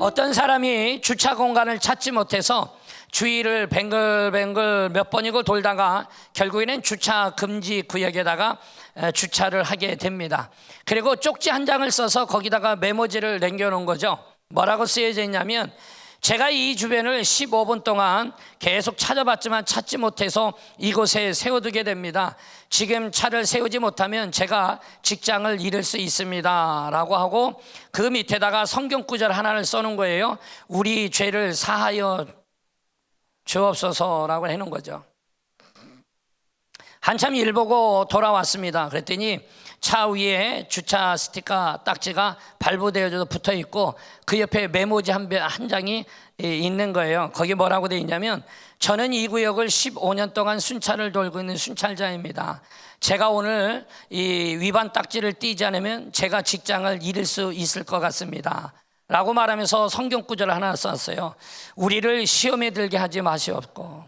어떤 사람이 주차 공간을 찾지 못해서 주위를 뱅글뱅글 몇 번이고 돌다가 결국에는 주차 금지 구역에다가 주차를 하게 됩니다. 그리고 쪽지 한 장을 써서 거기다가 메모지를 남겨놓은 거죠. 뭐라고 쓰여져 있냐면, 제가 이 주변을 15분 동안 계속 찾아봤지만 찾지 못해서 이곳에 세워두게 됩니다. 지금 차를 세우지 못하면 제가 직장을 잃을 수 있습니다 라고 하고, 그 밑에다가 성경 구절 하나를 써놓은 거예요. 우리 죄를 사하여 주옵소서라고 해놓은 거죠. 한참 일 보고 돌아왔습니다. 그랬더니 차 위에 주차 스티커 딱지가 발부되어져서 붙어 있고, 그 옆에 메모지 한 장이 있는 거예요. 거기 뭐라고 되어 있냐면, 저는 이 구역을 15년 동안 순찰을 돌고 있는 순찰자입니다. 제가 오늘 이 위반 딱지를 띄지 않으면 제가 직장을 잃을 수 있을 것 같습니다 라고 말하면서 성경 구절을 하나 썼어요. 우리를 시험에 들게 하지 마시옵고.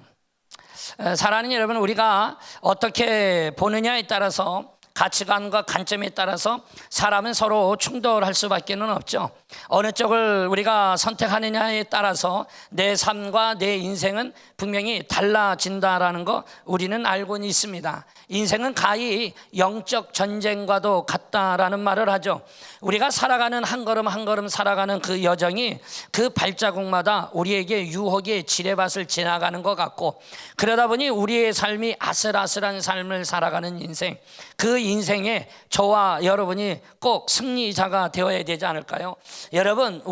사랑하는 여러분, 우리가 어떻게 보느냐에 따라서, 가치관과 관점에 따라서 사람은 서로 충돌할 수밖에 없죠. 어느 쪽을 우리가 선택하느냐에 따라서 내 삶과 내 인생은 분명히 달라진다라는 거 우리는 알고는 있습니다. 인생은 가히 영적 전쟁과도 같다라는 말을 하죠. 우리가 살아가는 한 걸음 한 걸음 살아가는 그 여정이 그 발자국마다 우리에게 유혹의 지뢰밭을 지나가는 것 같고, 그러다 보니 우리의 삶이 아슬아슬한 삶을 살아가는 인생, 그 인생에 저와 여러분이 꼭 승리자가 되어야 되지 않을까요? 여러분,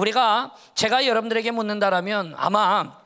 제가 여러분들에게 묻는다라면 아마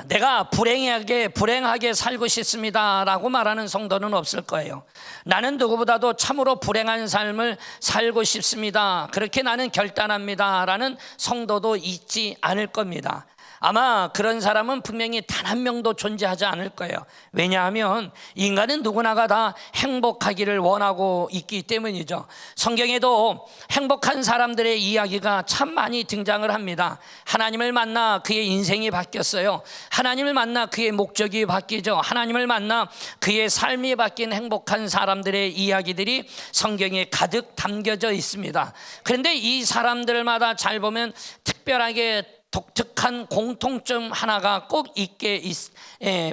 내가 불행하게 살고 싶습니다 라고 말하는 성도는 없을 거예요. 나는 누구보다도 참으로 불행한 삶을 살고 싶습니다, 그렇게 나는 결단합니다 라는 성도도 있지 않을 겁니다. 아마 그런 사람은 분명히 단 한 명도 존재하지 않을 거예요. 왜냐하면 인간은 누구나가 다 행복하기를 원하고 있기 때문이죠. 성경에도 행복한 사람들의 이야기가 참 많이 등장을 합니다. 하나님을 만나 그의 인생이 바뀌었어요. 하나님을 만나 그의 목적이 바뀌죠. 하나님을 만나 그의 삶이 바뀐 행복한 사람들의 이야기들이 성경에 가득 담겨져 있습니다. 그런데 이 사람들마다 잘 보면 특별하게 독특한 공통점 하나가 꼭 있게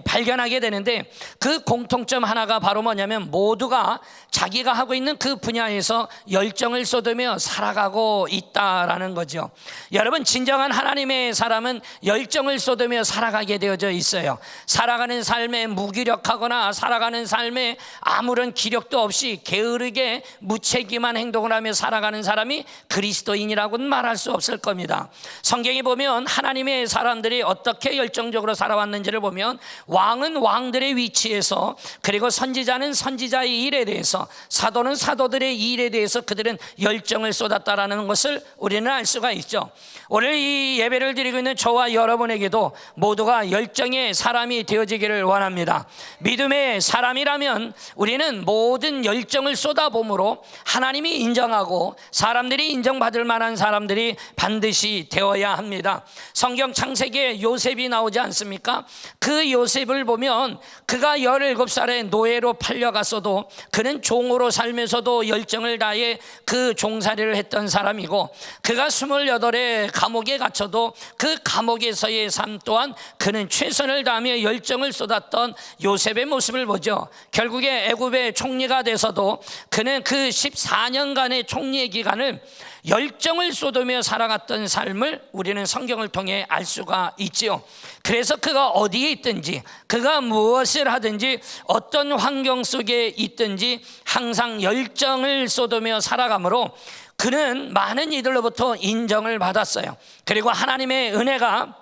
발견하게 되는데, 그 공통점 하나가 바로 뭐냐면, 모두가 자기가 하고 있는 그 분야에서 열정을 쏟으며 살아가고 있다라는 거죠. 여러분, 진정한 하나님의 사람은 열정을 쏟으며 살아가게 되어져 있어요. 살아가는 삶에 무기력하거나 살아가는 삶에 아무런 기력도 없이 게으르게 무책임한 행동을 하며 살아가는 사람이 그리스도인이라고는 말할 수 없을 겁니다. 성경에 보면 하나님의 사람들이 어떻게 열정적으로 살아왔는지를 보면, 왕은 왕들의 위치에서, 그리고 선지자는 선지자의 일에 대해서, 사도는 사도들의 일에 대해서 그들은 열정을 쏟았다라는 것을 우리는 알 수가 있죠. 오늘 이 예배를 드리고 있는 저와 여러분에게도 모두가 열정의 사람이 되어지기를 원합니다. 믿음의 사람이라면 우리는 모든 열정을 쏟아봄으로 하나님이 인정하고 사람들이 인정받을 만한 사람들이 반드시 되어야 합니다. 성경 창세기에 요셉이 나오지 않습니까? 그 요셉을 보면 그가 17살에 노예로 팔려갔어도 그는 종으로 살면서도 열정을 다해 그 종살이를 했던 사람이고, 그가 28에 감옥에 갇혀도 그 감옥에서의 삶 또한 그는 최선을 다하며 열정을 쏟았던 요셉의 모습을 보죠. 결국에 애굽의 총리가 돼서도 그는 그 14년간의 총리의 기간을 열정을 쏟으며 살아갔던 삶을 우리는 성경을 통해 알 수가 있지요. 그래서 그가 어디에 있든지, 그가 무엇을 하든지, 어떤 환경 속에 있든지 항상 열정을 쏟으며 살아가므로 그는 많은 이들로부터 인정을 받았어요. 그리고 하나님의 은혜가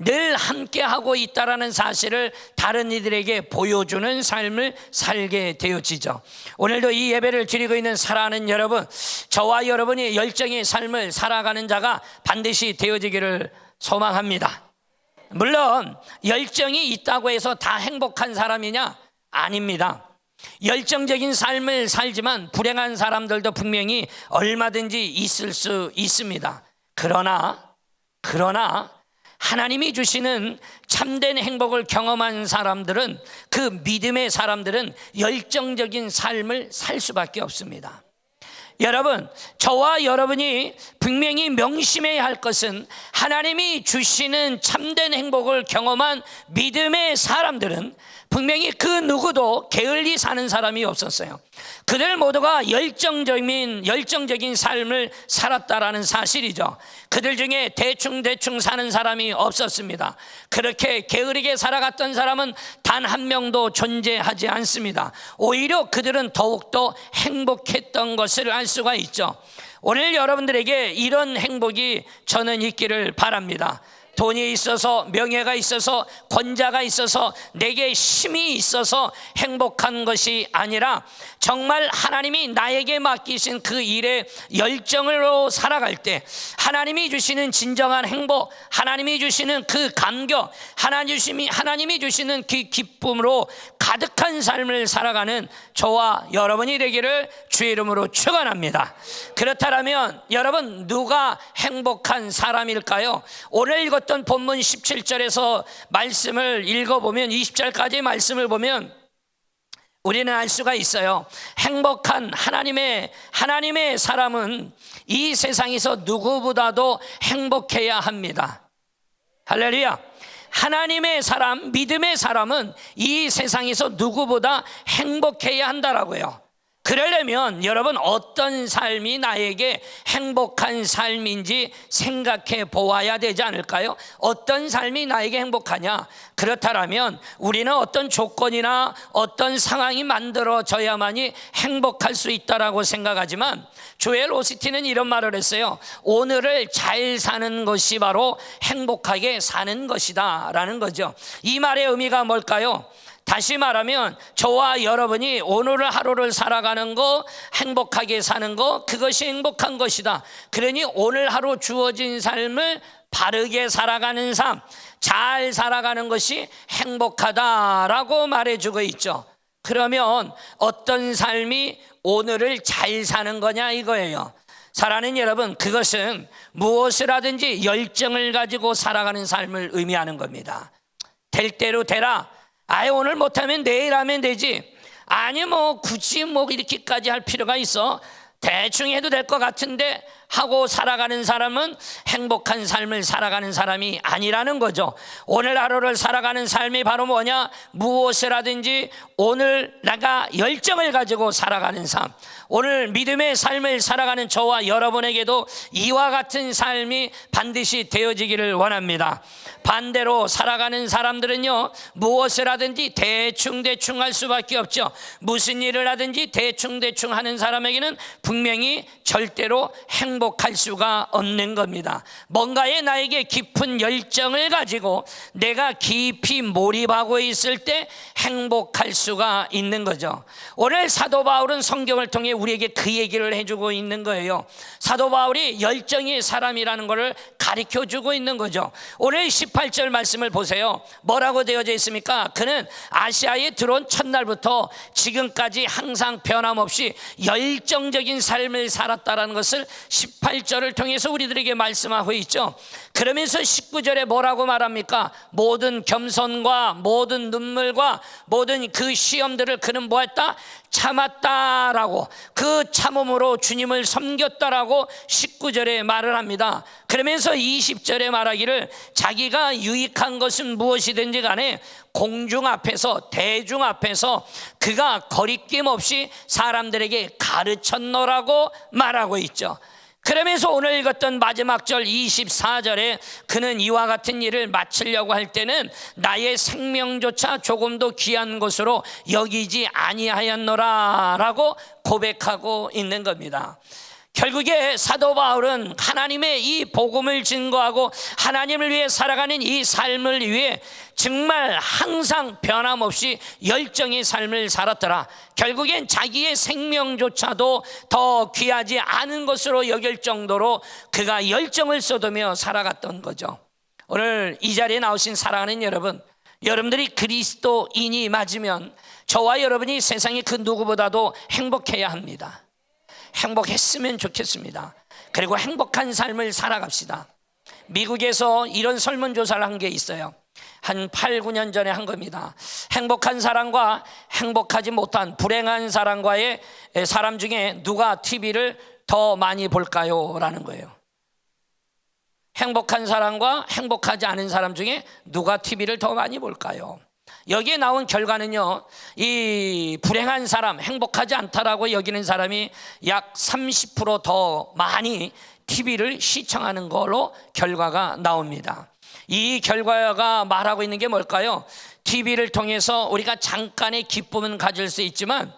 늘 함께하고 있다라는 사실을 다른 이들에게 보여주는 삶을 살게 되어지죠. 오늘도 이 예배를 드리고 있는 사랑하는 여러분, 저와 여러분이 열정의 삶을 살아가는 자가 반드시 되어지기를 소망합니다. 물론 열정이 있다고 해서 다 행복한 사람이냐? 아닙니다. 열정적인 삶을 살지만 불행한 사람들도 분명히 얼마든지 있을 수 있습니다. 그러나 하나님이 주시는 참된 행복을 경험한 사람들은, 그 믿음의 사람들은 열정적인 삶을 살 수밖에 없습니다. 여러분, 저와 여러분이 분명히 명심해야 할 것은 하나님이 주시는 참된 행복을 경험한 믿음의 사람들은 분명히 그 누구도 게을리 사는 사람이 없었어요. 그들 모두가 열정적인 삶을 살았다라는 사실이죠. 그들 중에 대충 사는 사람이 없었습니다. 그렇게 게으르게 살아갔던 사람은 단 한 명도 존재하지 않습니다. 오히려 그들은 더욱더 행복했던 것을 알 수가 있죠. 오늘 여러분들에게 이런 행복이 저는 있기를 바랍니다. 돈이 있어서, 명예가 있어서, 권자가 있어서, 내게 힘이 있어서 행복한 것이 아니라 정말 하나님이 나에게 맡기신 그 일에 열정으로 살아갈 때 하나님이 주시는 진정한 행복, 하나님이 주시는 그 감격, 하나님이 주시는 그 기쁨으로 가득한 삶을 살아가는 저와 여러분이 되기를 주의 이름으로 축원합니다. 그렇다면 여러분, 누가 행복한 사람일까요? 오늘 읽었던 본문 17절에서 말씀을 읽어보면 20절까지 말씀을 보면 우리는 알 수가 있어요. 행복한 하나님의 사람은 이 세상에서 누구보다도 행복해야 합니다. 할렐루야. 하나님의 사람, 믿음의 사람은 이 세상에서 누구보다 행복해야 한다라고요. 그러려면 여러분, 어떤 삶이 나에게 행복한 삶인지 생각해 보아야 되지 않을까요? 어떤 삶이 나에게 행복하냐? 그렇다면 우리는 어떤 조건이나 어떤 상황이 만들어져야만이 행복할 수 있다라고 생각하지만 조엘 오스틴은 이런 말을 했어요. 오늘을 잘 사는 것이 바로 행복하게 사는 것이다 라는 거죠. 이 말의 의미가 뭘까요? 다시 말하면 저와 여러분이 오늘 하루를 살아가는 거, 행복하게 사는 거, 그것이 행복한 것이다. 그러니 오늘 하루 주어진 삶을 바르게 살아가는 삶, 잘 살아가는 것이 행복하다라고 말해주고 있죠. 그러면 어떤 삶이 오늘을 잘 사는 거냐 이거예요. 사랑하는 여러분, 그것은 무엇을 하든지 열정을 가지고 살아가는 삶을 의미하는 겁니다. 될 대로 되라. 오늘 못하면 내일 하면 되지. 아니 굳이 이렇게까지 할 필요가 있어? 대충 해도 될 것 같은데 하고 살아가는 사람은 행복한 삶을 살아가는 사람이 아니라는 거죠. 오늘 하루를 살아가는 삶이 바로 뭐냐? 무엇을 하든지 오늘 내가 열정을 가지고 살아가는 삶, 오늘 믿음의 삶을 살아가는 저와 여러분에게도 이와 같은 삶이 반드시 되어지기를 원합니다. 반대로 살아가는 사람들은요, 무엇을 하든지 대충 할 수밖에 없죠. 무슨 일을 하든지 대충 하는 사람에게는 분명히 절대로 행복할 수가 없는 겁니다. 뭔가에 나에게 깊은 열정을 가지고 내가 깊이 몰입하고 있을 때 행복할 수가 있는 거죠. 오늘 사도 바울은 성경을 통해 우리에게 그 얘기를 해주고 있는 거예요. 사도 바울이 열정의 사람이라는 것을 가르쳐주고 있는 거죠. 오늘 18절 말씀을 보세요. 뭐라고 되어져 있습니까? 그는 아시아에 들어온 첫날부터 지금까지 항상 변함없이 열정적인 삶을 살았다는 것을 18절을 통해서 우리들에게 말씀하고 있죠. 그러면서 19절에 뭐라고 말합니까? 모든 겸손과 모든 눈물과 모든 그 시험들을 그는 뭐했다? 참았다라고, 그 참음으로 주님을 섬겼다라고 19절에 말을 합니다. 그러면서 20절에 말하기를 자기가 유익한 것은 무엇이든지 간에 공중 앞에서, 대중 앞에서 그가 거리낌 없이 사람들에게 가르쳤노라고 말하고 있죠. 그러면서 오늘 읽었던 마지막 절 24절에 그는 이와 같은 일을 마치려고 할 때는 나의 생명조차 조금도 귀한 것으로 여기지 아니하였노라 라고 고백하고 있는 겁니다. 결국에 사도 바울은 하나님의 이 복음을 증거하고 하나님을 위해 살아가는 이 삶을 위해 정말 항상 변함없이 열정의 삶을 살았더라. 결국엔 자기의 생명조차도 더 귀하지 않은 것으로 여길 정도로 그가 열정을 쏟으며 살아갔던 거죠. 오늘 이 자리에 나오신 사랑하는 여러분, 여러분들이 그리스도인이 맞으면 저와 여러분이 세상의 그 누구보다도 행복해야 합니다. 행복했으면 좋겠습니다. 그리고 행복한 삶을 살아갑시다. 미국에서 이런 설문조사를 한 게 있어요. 한 8, 9년 전에 한 겁니다. 행복한 사람과 행복하지 못한 불행한 사람과의 사람 중에 누가 TV를 더 많이 볼까요? 라는 거예요. 행복한 사람과 행복하지 않은 사람 중에 누가 TV를 더 많이 볼까요? 여기에 나온 결과는요, 이 불행한 사람, 행복하지 않다라고 여기는 사람이 약 30% 더 많이 TV를 시청하는 걸로 결과가 나옵니다. 이 결과가 말하고 있는 게 뭘까요? TV를 통해서 우리가 잠깐의 기쁨은 가질 수 있지만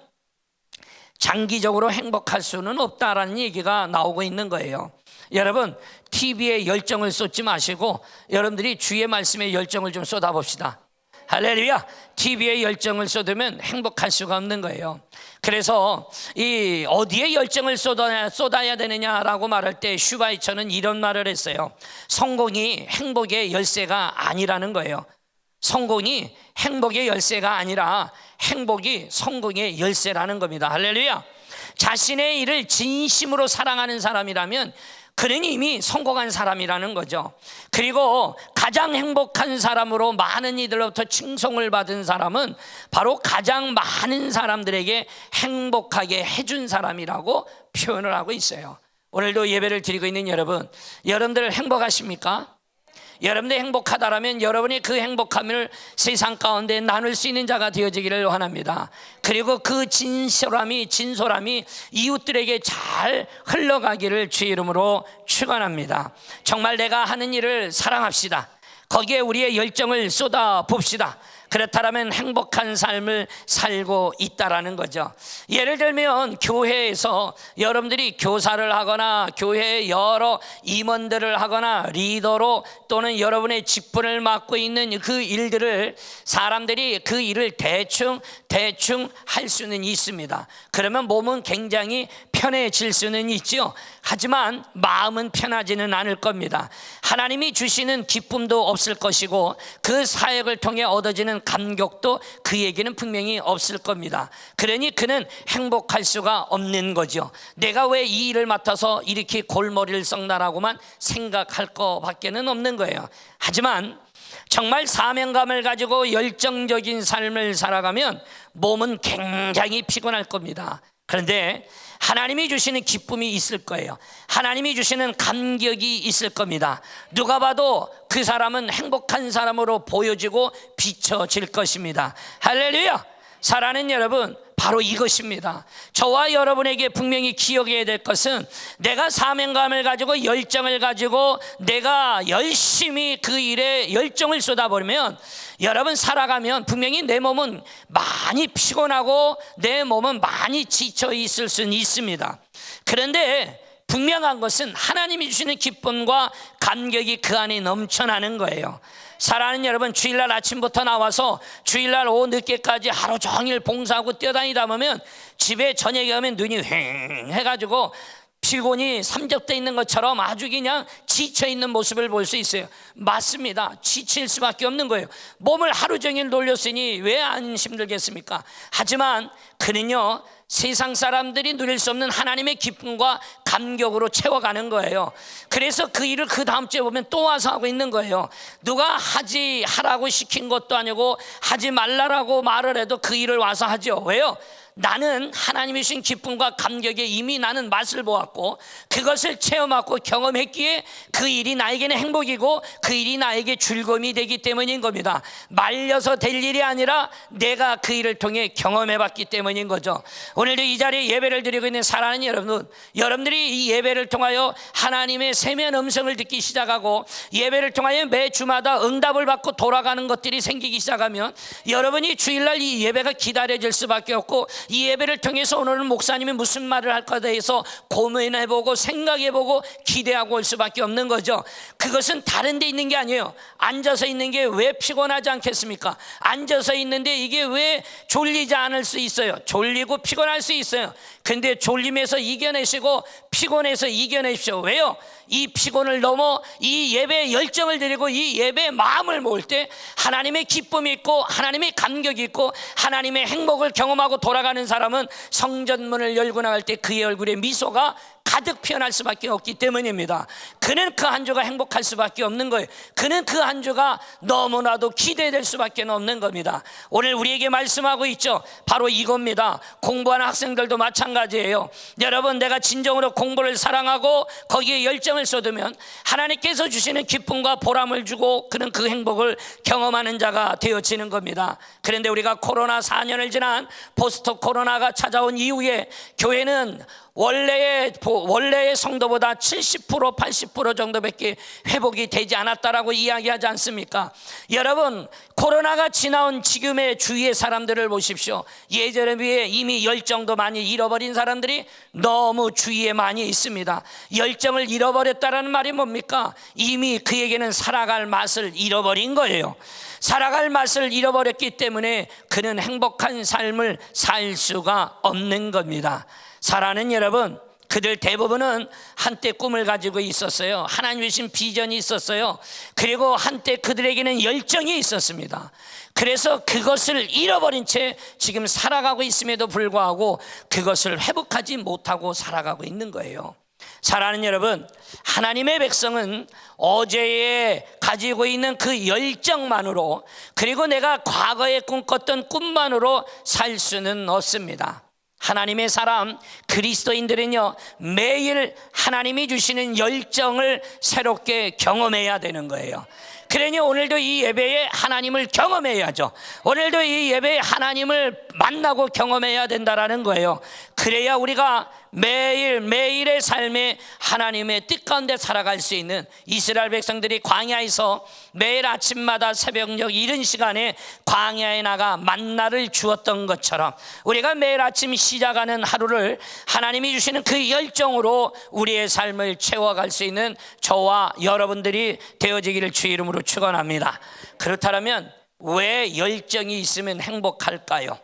장기적으로 행복할 수는 없다라는 얘기가 나오고 있는 거예요. 여러분, TV에 열정을 쏟지 마시고 여러분들이 주의 말씀에 열정을 좀 쏟아봅시다. 할렐루야. TV에 열정을 쏟으면 행복할 수가 없는 거예요. 그래서 이 어디에 열정을 쏟아야 되느냐라고 말할 때 슈바이처는 이런 말을 했어요. 성공이 행복의 열쇠가 아니라는 거예요. 성공이 행복의 열쇠가 아니라 행복이 성공의 열쇠라는 겁니다. 할렐루야. 자신의 일을 진심으로 사랑하는 사람이라면 그는 이미 성공한 사람이라는 거죠. 그리고 가장 행복한 사람으로 많은 이들로부터 칭송을 받은 사람은 바로 가장 많은 사람들에게 행복하게 해준 사람이라고 표현을 하고 있어요. 오늘도 예배를 드리고 있는 여러분들 행복하십니까? 여러분이 행복하다라면 여러분이 그 행복함을 세상 가운데 나눌 수 있는 자가 되어지기를 원합니다. 그리고 그 진솔함이 이웃들에게 잘 흘러가기를 주의 이름으로 축원합니다. 정말 내가 하는 일을 사랑합시다. 거기에 우리의 열정을 쏟아 봅시다. 그렇다면 행복한 삶을 살고 있다라는 거죠. 예를 들면 교회에서 여러분들이 교사를 하거나 교회에 여러 임원들을 하거나 리더로 또는 여러분의 직분을 맡고 있는 그 일들을 사람들이 그 일을 대충 할 수는 있습니다. 그러면 몸은 굉장히 편해질 수는 있죠. 하지만 마음은 편하지는 않을 겁니다. 하나님이 주시는 기쁨도 없을 것이고 그 사역을 통해 얻어지는 감격도 그에게는 분명히 없을 겁니다. 그러니 그는 행복할 수가 없는 거죠. 내가 왜 이 일을 맡아서 이렇게 골머리를 썩나라고만 생각할 거밖에는 없는 거예요. 하지만 정말 사명감을 가지고 열정적인 삶을 살아가면 몸은 굉장히 피곤할 겁니다. 그런데 하나님이 주시는 기쁨이 있을 거예요. 하나님이 주시는 감격이 있을 겁니다. 누가 봐도 그 사람은 행복한 사람으로 보여지고 비춰질 것입니다. 할렐루야. 사랑하는 여러분, 바로 이것입니다. 저와 여러분에게 분명히 기억해야 될 것은 내가 사명감을 가지고 열정을 가지고 내가 열심히 그 일에 열정을 쏟아버리면 여러분 살아가면 분명히 내 몸은 많이 피곤하고 내 몸은 많이 지쳐 있을 수는 있습니다. 그런데 분명한 것은 하나님이 주시는 기쁨과 감격이 그 안에 넘쳐나는 거예요. 사랑하는 여러분, 주일날 아침부터 나와서 주일날 오후 늦게까지 하루 종일 봉사하고 뛰어다니다 보면 집에 저녁에 오면 눈이 휑 해가지고 피곤이 삼적돼 있는 것처럼 아주 그냥 지쳐있는 모습을 볼 수 있어요. 맞습니다. 지칠 수밖에 없는 거예요. 몸을 하루 종일 놀렸으니 왜 안 힘들겠습니까? 하지만 그는요, 세상 사람들이 누릴 수 없는 하나님의 기쁨과 감격으로 채워가는 거예요. 그래서 그 일을 그 다음 주에 보면 또 와서 하고 있는 거예요. 누가 하라고 시킨 것도 아니고 하지 말라라고 말을 해도 그 일을 와서 하죠. 왜요? 나는 하나님이 주신 기쁨과 감격에 이미 나는 맛을 보았고 그것을 체험하고 경험했기에 그 일이 나에게는 행복이고 그 일이 나에게 즐거움이 되기 때문인 겁니다. 말려서 될 일이 아니라 내가 그 일을 통해 경험해봤기 때문인 거죠. 오늘도 이 자리에 예배를 드리고 있는 사랑하는 여러분들이 이 예배를 통하여 하나님의 세미한 음성을 듣기 시작하고 예배를 통하여 매 주마다 응답을 받고 돌아가는 것들이 생기기 시작하면 여러분이 주일날 이 예배가 기다려질 수밖에 없고 이 예배를 통해서 오늘은 목사님이 무슨 말을 할까에 대해서 고민해보고 생각해보고 기대하고 올 수밖에 없는 거죠. 그것은 다른 데 있는 게 아니에요. 앉아서 있는 게 왜 피곤하지 않겠습니까? 앉아서 있는데 이게 왜 졸리지 않을 수 있어요? 졸리고 피곤할 수 있어요. 근데 졸림에서 이겨내시고 피곤해서 이겨내십시오. 왜요? 이 피곤을 넘어 이 예배에 열정을 드리고 이 예배에 마음을 모을 때 하나님의 기쁨이 있고 하나님의 감격이 있고 하나님의 행복을 경험하고 돌아가는 사람은 성전문을 열고 나갈 때 그의 얼굴에 미소가 가득 피어날 수밖에 없기 때문입니다. 그는 그 한 주가 행복할 수밖에 없는 거예요. 그는 그 한 주가 너무나도 기대될 수밖에 없는 겁니다. 오늘 우리에게 말씀하고 있죠. 바로 이겁니다. 공부하는 학생들도 마찬가지예요. 여러분, 내가 진정으로 공부를 사랑하고 거기에 열정을 신앙을 쏟으면 하나님께서 주시는 기쁨과 보람을 주고 그는 그 행복을 경험하는 자가 되어지는 겁니다. 그런데 우리가 코로나 4년을 지난 포스트 코로나가 찾아온 이후에 교회는 원래의 성도보다 70% 80% 정도밖에 회복이 되지 않았다라고 이야기하지 않습니까? 여러분, 코로나가 지나온 지금의 주위의 사람들을 보십시오. 예전에 비해 이미 열정도 많이 잃어버린 사람들이 너무 주위에 많이 있습니다. 열정을 잃어버렸다라는 말이 뭡니까? 이미 그에게는 살아갈 맛을 잃어버린 거예요. 살아갈 맛을 잃어버렸기 때문에 그는 행복한 삶을 살 수가 없는 겁니다. 사랑하는 여러분, 그들 대부분은 한때 꿈을 가지고 있었어요. 하나님 주신 비전이 있었어요. 그리고 한때 그들에게는 열정이 있었습니다. 그래서 그것을 잃어버린 채 지금 살아가고 있음에도 불구하고 그것을 회복하지 못하고 살아가고 있는 거예요. 사랑하는 여러분, 하나님의 백성은 어제에 가지고 있는 그 열정만으로, 그리고 내가 과거에 꿈꿨던 꿈만으로 살 수는 없습니다. 하나님의 사람 그리스도인들은요, 매일 하나님이 주시는 열정을 새롭게 경험해야 되는 거예요. 그러니 오늘도 이 예배에 하나님을 경험해야죠. 오늘도 이 예배에 하나님을 만나고 경험해야 된다라는 거예요. 그래야 우리가 매일의 삶에 하나님의 뜻 가운데 살아갈 수 있는, 이스라엘 백성들이 광야에서 매일 아침마다 새벽녘 이른 시간에 광야에 나가 만나를 주었던 것처럼 우리가 매일 아침 시작하는 하루를 하나님이 주시는 그 열정으로 우리의 삶을 채워갈 수 있는 저와 여러분들이 되어지기를 주의 이름으로 축원합니다. 그렇다면 왜 열정이 있으면 행복할까요?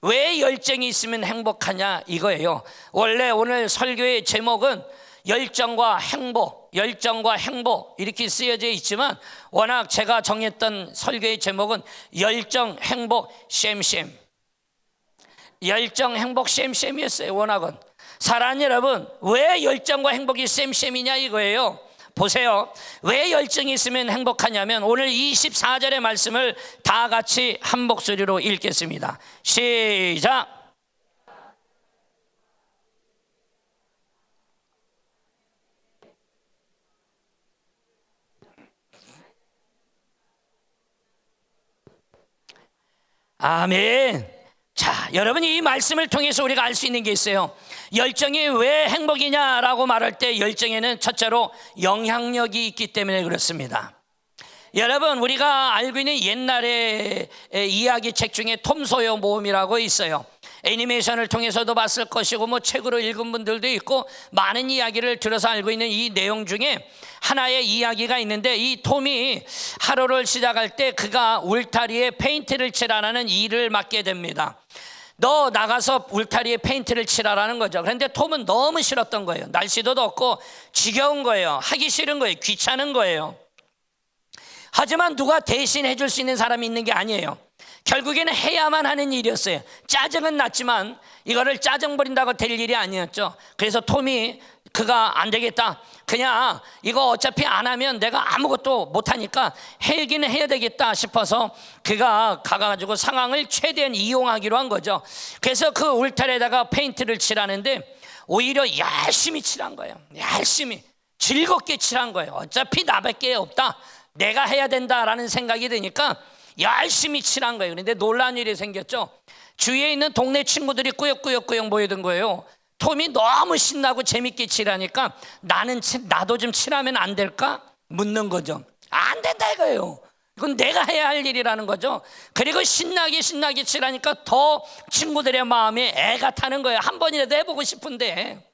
왜 열정이 있으면 행복하냐 이거예요. 원래 오늘 설교의 제목은 열정과 행복 이렇게 쓰여져 있지만 워낙 제가 정했던 설교의 제목은 열정, 행복, 셈셈. 열정, 행복, 셈셈이었어요. 워낙은. 사랑하는 여러분, 왜 열정과 행복이 셈셈이냐 이거예요. 보세요. 왜 열정이 있으면 행복하냐면 오늘 24절의 말씀을 다 같이 한 목소리로 읽겠습니다. 시작. 아멘. 자, 여러분이 이 말씀을 통해서 우리가 알 수 있는 게 있어요. 열정이 왜 행복이냐라고 말할 때 열정에는 첫째로 영향력이 있기 때문에 그렇습니다. 여러분, 우리가 알고 있는 옛날의 이야기책 중에 톰 소요 모험이라고 있어요. 애니메이션을 통해서도 봤을 것이고 뭐 책으로 읽은 분들도 있고 많은 이야기를 들어서 알고 있는 이 내용 중에 하나의 이야기가 있는데, 이 톰이 하루를 시작할 때 그가 울타리에 페인트를 칠하라는 일을 맡게 됩니다. 너 나가서 울타리에 페인트를 칠하라는 거죠. 그런데 톰은 너무 싫었던 거예요. 날씨도 덥고 지겨운 거예요. 하기 싫은 거예요. 귀찮은 거예요. 하지만 누가 대신 해줄 수 있는 사람이 있는 게 아니에요. 결국에는 해야만 하는 일이었어요. 짜증은 났지만 이거를 짜증 부린다고 될 일이 아니었죠. 그래서 톰이 그가 안 되겠다, 그냥 이거 어차피 안 하면 내가 아무것도 못하니까 해기는 해야 되겠다 싶어서 그가 가가지고 상황을 최대한 이용하기로 한 거죠. 그래서 그 울타리에다가 페인트를 칠하는데 오히려 열심히 칠한 거예요. 열심히 즐겁게 칠한 거예요. 어차피 나밖에 없다, 내가 해야 된다라는 생각이 드니까 열심히 칠한 거예요. 그런데 놀라운 일이 생겼죠. 주위에 있는 동네 친구들이 꾸역꾸역 모이던 거예요. 톰이 너무 신나고 재밌게 칠하니까 나도 좀 칠하면 안 될까? 묻는 거죠. 안 된다 이거예요. 이건 내가 해야 할 일이라는 거죠. 그리고 신나게 칠하니까 더 친구들의 마음에 애가 타는 거예요. 한 번이라도 해보고 싶은데.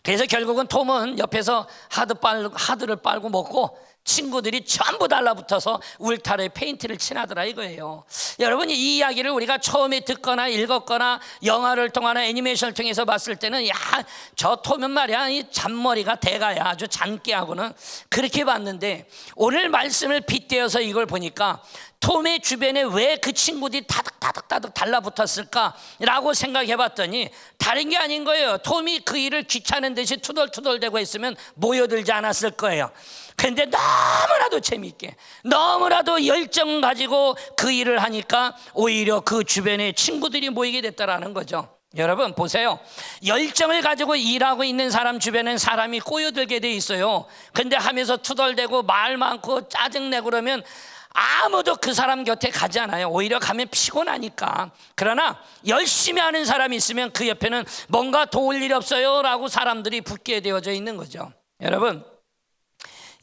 그래서 결국은 톰은 옆에서 하드를 빨고 먹고 친구들이 전부 달라붙어서 울타리에 페인트를 칠하더라 이거예요. 여러분, 이 이야기를 우리가 처음에 듣거나 읽었거나 영화를 통하나 애니메이션을 통해서 봤을 때는 야, 저 톰은 말이야 이 잔머리가 대가야, 아주 잔깨하고는 그렇게 봤는데 오늘 말씀을 빗대어서 이걸 보니까 톰의 주변에 왜 그 친구들이 다득 달라붙었을까라고 생각해봤더니 다른 게 아닌 거예요. 톰이 그 일을 귀찮은 듯이 투덜투덜대고 있으면 모여들지 않았을 거예요. 그런데 너무나도 재미있게, 너무나도 열정 가지고 그 일을 하니까 오히려 그 주변에 친구들이 모이게 됐다라는 거죠. 여러분 보세요. 열정을 가지고 일하고 있는 사람 주변엔 사람이 꼬여들게 돼 있어요. 근데 하면서 투덜대고 말 많고 짜증내고 그러면 아무도 그 사람 곁에 가지 않아요. 오히려 가면 피곤하니까. 그러나 열심히 하는 사람이 있으면 그 옆에는 뭔가 도울 일 없어요 라고 사람들이 붙게 되어져 있는 거죠. 여러분,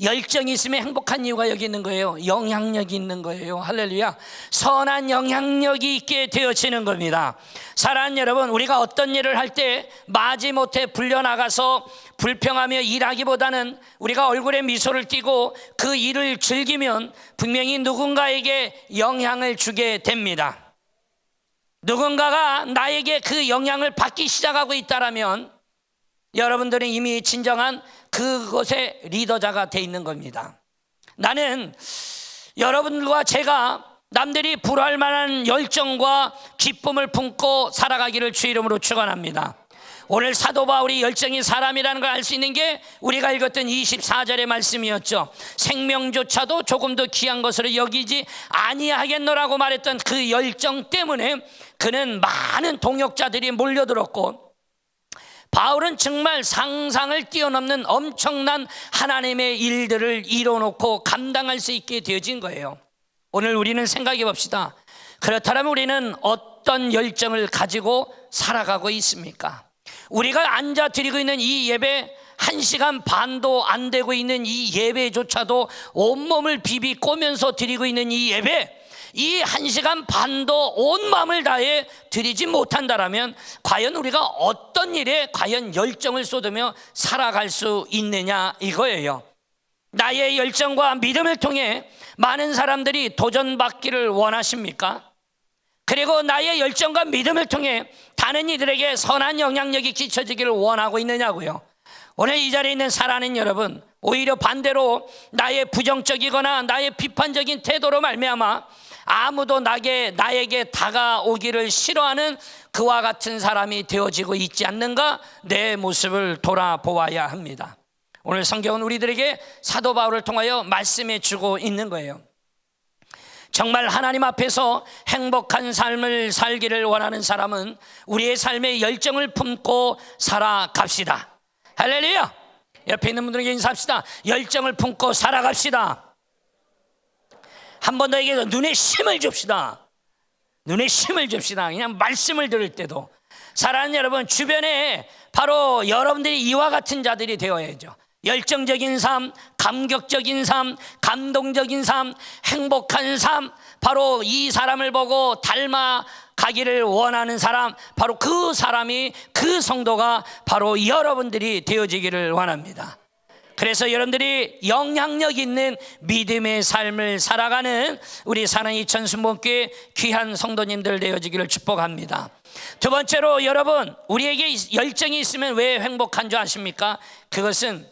열정이 있으면 행복한 이유가 여기 있는 거예요. 영향력이 있는 거예요. 할렐루야. 선한 영향력이 있게 되어지는 겁니다. 사랑하는 여러분, 우리가 어떤 일을 할 때 마지못해 불려나가서 불평하며 일하기보다는 우리가 얼굴에 미소를 띠고 그 일을 즐기면 분명히 누군가에게 영향을 주게 됩니다. 누군가가 나에게 그 영향을 받기 시작하고 있다면 여러분들은 이미 진정한 그곳의 리더자가 돼 있는 겁니다. 나는 여러분과 제가 남들이 부러워할 만한 열정과 기쁨을 품고 살아가기를 주 이름으로 축원합니다. 오늘 사도 바울이 열정이 사람이라는 걸 알 수 있는 게 우리가 읽었던 24절의 말씀이었죠. 생명조차도 조금 더 귀한 것으로 여기지 아니하겠노라고 말했던 그 열정 때문에 그는 많은 동역자들이 몰려들었고, 바울은 정말 상상을 뛰어넘는 엄청난 하나님의 일들을 이뤄놓고 감당할 수 있게 되어진 거예요. 오늘 우리는 생각해 봅시다. 그렇다면 우리는 어떤 열정을 가지고 살아가고 있습니까? 우리가 앉아 드리고 있는 이 예배, 1시간 반도 안 되고 있는 이 예배조차도 온몸을 비비꼬면서 드리고 있는 이 예배, 이 1시간 반도 온 마음을 다해 드리지 못한다라면 과연 우리가 어떤 일에 과연 열정을 쏟으며 살아갈 수 있느냐 이거예요. 나의 열정과 믿음을 통해 많은 사람들이 도전받기를 원하십니까? 그리고 나의 열정과 믿음을 통해 다른 이들에게 선한 영향력이 끼쳐지기를 원하고 있느냐고요. 오늘 이 자리에 있는 사랑하는 여러분, 오히려 반대로 나의 부정적이거나 나의 비판적인 태도로 말미암아 아무도 나에게 다가오기를 싫어하는 그와 같은 사람이 되어지고 있지 않는가, 내 모습을 돌아보아야 합니다. 오늘 성경은 우리들에게 사도 바울을 통하여 말씀해 주고 있는 거예요. 정말 하나님 앞에서 행복한 삶을 살기를 원하는 사람은 우리의 삶에 열정을 품고 살아갑시다. 할렐루야. 옆에 있는 분들에게 인사합시다. 열정을 품고 살아갑시다. 한 번 더 얘기해서 눈에 힘을 줍시다. 눈에 힘을 줍시다. 그냥 말씀을 들을 때도. 사랑하는 여러분, 주변에 바로 여러분들이 이와 같은 자들이 되어야죠. 열정적인 삶, 감격적인 삶, 감동적인 삶, 행복한 삶, 바로 이 사람을 보고 닮아가기를 원하는 사람, 바로 그 사람이, 그 성도가 바로 여러분들이 되어지기를 원합니다. 그래서 여러분들이 영향력 있는 믿음의 삶을 살아가는 우리 사랑의 천순복교회 귀한 성도님들 되어지기를 축복합니다. 두 번째로 여러분, 우리에게 열정이 있으면 왜 행복한 줄 아십니까? 그것은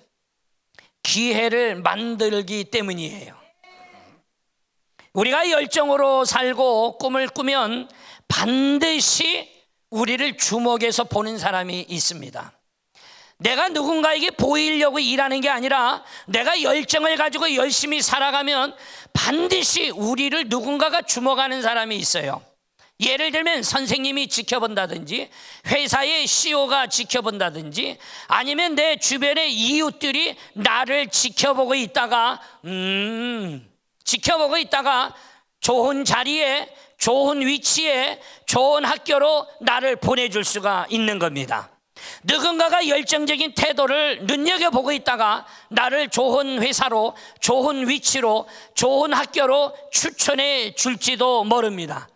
기회를 만들기 때문이에요. 우리가 열정으로 살고 꿈을 꾸면 반드시 우리를 주목해서 보는 사람이 있습니다. 내가 누군가에게 보이려고 일하는 게 아니라 내가 열정을 가지고 열심히 살아가면 반드시 우리를 누군가가 주목하는 사람이 있어요. 예를 들면 선생님이 지켜본다든지, 회사의 CEO가 지켜본다든지, 아니면 내 주변의 이웃들이 나를 지켜보고 있다가 좋은 자리에, 좋은 위치에, 좋은 학교로 나를 보내줄 수가 있는 겁니다. 누군가가 열정적인 태도를 눈여겨보고 있다가 나를 좋은 회사로, 좋은 위치로, 좋은 학교로 추천해 줄지도 모릅니다.